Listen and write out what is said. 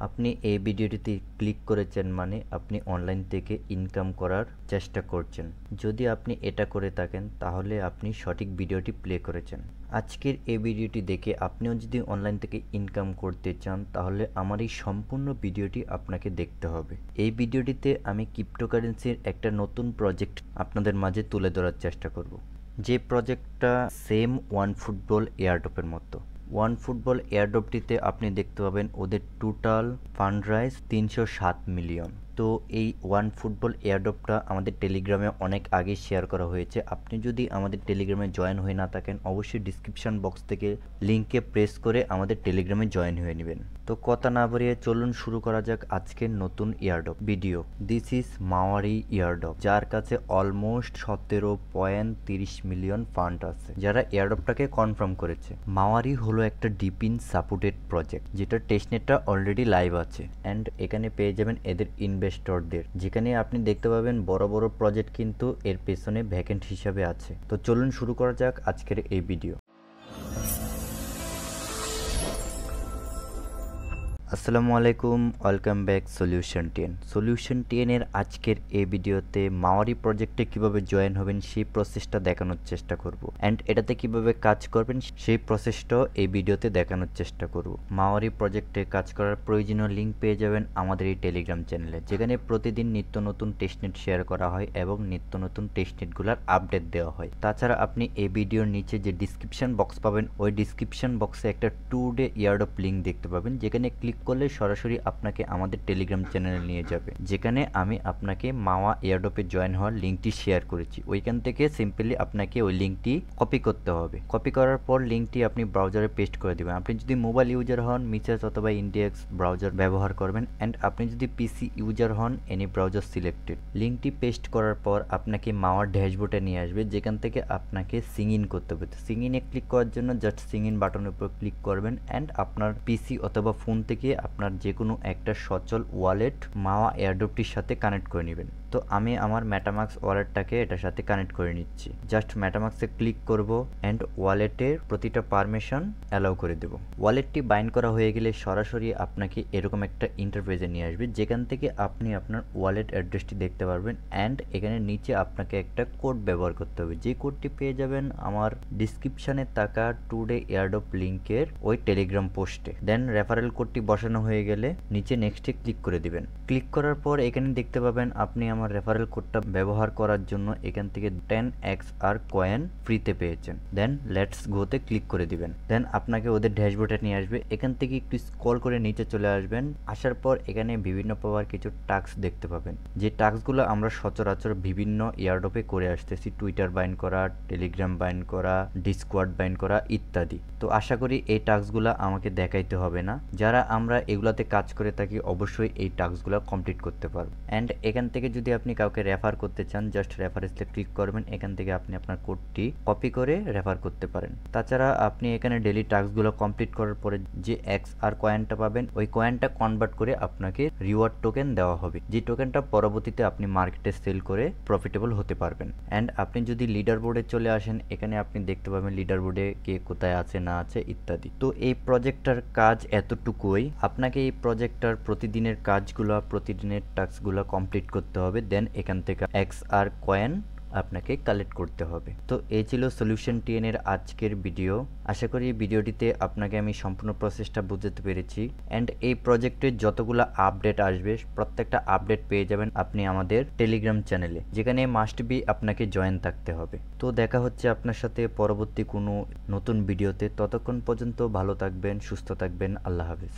আপনি এই ভিডিওটিতে ক্লিক করেছেন মানে আপনি অনলাইন থেকে ইনকাম করার চেষ্টা করছেন। যদি আপনি এটা করে থাকেন তাহলে আপনি সঠিক ভিডিওটি প্লে করেছেন। আজকের এই ভিডিওটি দেখে আপনিও যদি অনলাইন থেকে ইনকাম করতে চান তাহলে আমার এই সম্পূর্ণ ভিডিওটি আপনাকে দেখতে হবে। এই ভিডিওটিতে আমি ক্রিপ্টোকারেন্সির একটা নতুন প্রজেক্ট আপনাদের মাঝে তুলে ধরার চেষ্টা করব। যে প্রজেক্টটা সেম ওয়ান ফুটবল এয়ারড্রপের মতো। ওয়ান ফুটবল এয়ারড্রপটিতে আপনি দেখতে পাবেন ওদের টোটাল ফান্ড রাইজ 307 মিলিয়ন। তো এই ওয়ান ফুটবল এয়ারড্রপটা আমাদের টেলিগ্রামে অনেক আগে শেয়ার করা হয়েছে। আপনি যদি আমাদের টেলিগ্রামে জয়েন হয়ে না থাকেন অবশ্যই ডিসক্রিপশন বক্স থেকে লিঙ্কে প্রেস করে আমাদের টেলিগ্রামে জয়েন হয়ে নেবেন। তো কথা না বাড়িয়ে চলুন শুরু করা যাক আজকের নতুন এয়ারড্রপ ভিডিও। দিস ইজ মাওয়ারি এয়ারড্রপ, যার কাছে অলমোস্ট 17.30 মিলিয়ন ফান্ড আছে, যারা এয়ারড্রপটাকে কনফার্ম করেছে। মাওয়ারি হলো একটা ডিপিন সাপোর্টেড প্রজেক্ট যেটা টেস্টনেটটা অলরেডি লাইভ আছে অ্যান্ড এখানে পেয়ে যাবেন এদের ইনভেস্টরদের, যেখানে আপনি দেখতে পাবেন বড় বড় প্রজেক্ট কিন্তু এর পেছনে ভ্যাকেন্ট হিসাবে আছে। তো চলুন শুরু করা যাক আজকের এই ভিডিও। আসসালামু আলাইকুম, ওয়েলকাম ব্যাক সলিউশন 10। সলিউশন 10 এর আজকের এই ভিডিওতে মাওয়ারি প্রজেক্টে কিভাবে জয়েন হবেন সেই প্রসেসটা দেখানোর চেষ্টা করব অ্যান্ড এটাতে কিভাবে কাজ করবেন সেই প্রসেসটাও এই ভিডিওতে দেখানোর চেষ্টা করব। মাওয়ারি প্রজেক্টে কাজ করার প্রয়োজনীয় লিঙ্ক পেয়ে যাবেন আমাদের এই টেলিগ্রাম চ্যানেলে, যেখানে প্রতিদিন নিত্য নতুন টেস্টনেট শেয়ার করা হয় এবং নিত্য নতুন টেস্টনেটগুলোর আপডেট দেওয়া হয়। তাছাড়া আপনি এই ভিডিওর নিচে যে ডিসক্রিপশন বক্স পাবেন ওই ডিসক্রিপশন বক্সে একটা 2 ডে এয়ারড্রপ লিঙ্ক দেখতে পাবেন, যেখানে ক্লিক করলে সরাসরি আপনাকে আমাদের টেলিগ্রাম চ্যানেলে নিয়ে যাবে, যেখানে আমি আপনাকে মাওয়া এয়ারড্রপে জয়েন হওয়ার লিঙ্কটি শেয়ার করেছি। ওইখান থেকে সিম্পলি আপনাকে ওই লিঙ্কটি কপি করতে হবে। কপি করার পর লিঙ্কটি আপনি ব্রাউজারে পেস্ট করে দেবেন। আপনি যদি মোবাইল ইউজার হন মিসেস অথবা ইন্ডিয়াক্স ব্রাউজার ব্যবহার করবেন অ্যান্ড আপনি যদি পিসি ইউজার হন এনি ব্রাউজার সিলেক্টেড। লিঙ্কটি পেস্ট করার পর আপনাকে মাওয়ার ড্যাশবোর্ডে নিয়ে আসবে, যেখান থেকে আপনাকে সিং ইন করতে হবে। সিং ইনে ক্লিক করার জন্য জাস্ট সিং ইন বাটনের উপর ক্লিক করবেন অ্যান্ড আপনার পিসি অথবা ফোন থেকে আপনার যে কোনো একটা সচল ওয়ালেট মাওয়া এয়ারড্রপটির সাথে কানেক্ট করে নেবেন। তো আমি আমার মেটামাক্স ওয়ালেটটাকে এটার সাথে কানেক্ট করে নিচ্ছি। জাস্ট মেটামাক্সে ক্লিক করব অ্যান্ড ওয়ালেটের প্রতিটা পারমিশন অ্যালাউ করে দেব। ওয়ালেটটি বাইন্ড করা হয়ে গেলে সরাসরি আপনাকে এরকম একটা ইন্টারফেসে নিয়ে আসবে, যেখান থেকে আপনি আপনার ওয়ালেট অ্যাড্রেসটি দেখতে পারবেন অ্যান্ড এখানে নিচে আপনাকে একটা কোড ব্যবহার করতে হবে, যে কোডটি পেয়ে যাবেন আমার ডিসক্রিপশনে থাকা 2 ডে এয়ারড্রপ লিঙ্কের ওই টেলিগ্রাম পোস্টে। দেন রেফারেল কোডটি বসানো হয়ে গেলে নিচে নেক্সটে ক্লিক করে দিবেন। ক্লিক করার পর এখানে দেখতে পাবেন আপনি আমার রেফারেল কোডটা ব্যবহার করার জন্য এখান থেকে 10XR কয়েন ফ্রিতে পেয়েছেন। দেন লেটস গোতে ক্লিক করে দিবেন। দেন আপনাকে ওদের ড্যাশবোর্ডে নিয়ে আসবে। এখান থেকে একটু স্ক্রল করে নিচে চলে আসবেন। আসার পর এখানে বিভিন্ন প্রকার কিছু টাস্ক দেখতে পাবেন, যে টাস্কগুলো আমরা সচরাচর বিভিন্ন এয়ারড্রপে করে আসতেছি। টুইটার বাইন্ড করা, টেলিগ্রাম বাইন্ড করা, ডিসকর্ড বাইন্ড করা ইত্যাদি। তো আশা করি এই টাস্কগুলো আমাকে দেখাইতে হবে না। যারা আমরা এগুলাতে কাজ করে থাকি অবশ্যই এই টাস্কগুলো কমপ্লিট করতে পারবো। অ্যান্ড এখান থেকে যদি আপনি কাউকে রেফার করতে চান জাস্ট রেফারেন্সে ক্লিক করবেন। এখান থেকে আপনি আপনার কোডটি কপি করে রেফার করতে পারেন। তাছাড়া আপনি এখানে ডেইলি টাস্কগুলো কমপ্লিট করার পরে যে XR কয়েনটা পাবেন ওই কয়েনটা কনভার্ট করে আপনাকে রিওয়ার্ড টোকেন দেওয়া হবে, যে টোকেনটা পরবর্তীতে আপনি মার্কেটে সেল করে প্রফিটেবল হতে পারবেন। অ্যান্ড আপনি যদি লিডার বোর্ডে চলে আসেন এখানে আপনি দেখতে পাবেন লিডার বোর্ডে কে কোথায় আছে না আছে ইত্যাদি। তো এই প্রজেক্টটার কাজ এতটুকুই। আপনাকে এই প্রজেক্টটার প্রতিদিনের কাজগুলো, প্রতিদিনের টাস্কগুলো কমপ্লিট করতে হবে। দেন এখান থেকে XR কয়েন আপনাকে কালেক্ট করতে হবে। তো এই ছিল সলিউশন 10 এর আজকের ভিডিও। আশা করি এই ভিডিওটিতে আপনাকে আমি সম্পূর্ণ প্রসেসটা বুঝাতে পেরেছি অ্যান্ড এই প্রজেক্টের যতগুলো আপডেট আসবে প্রত্যেকটা আপডেট পেয়ে যাবেন আপনি আমাদের টেলিগ্রাম চ্যানেলে, যেখানে মাস্ট বি আপনাকে জয়েন থাকতে হবে। তো দেখা হচ্ছে আপনার সাথে পরবর্তী কোনো নতুন ভিডিওতে। ততক্ষণ পর্যন্ত ভালো থাকবেন, সুস্থ থাকবেন। আল্লাহ হাফেজ।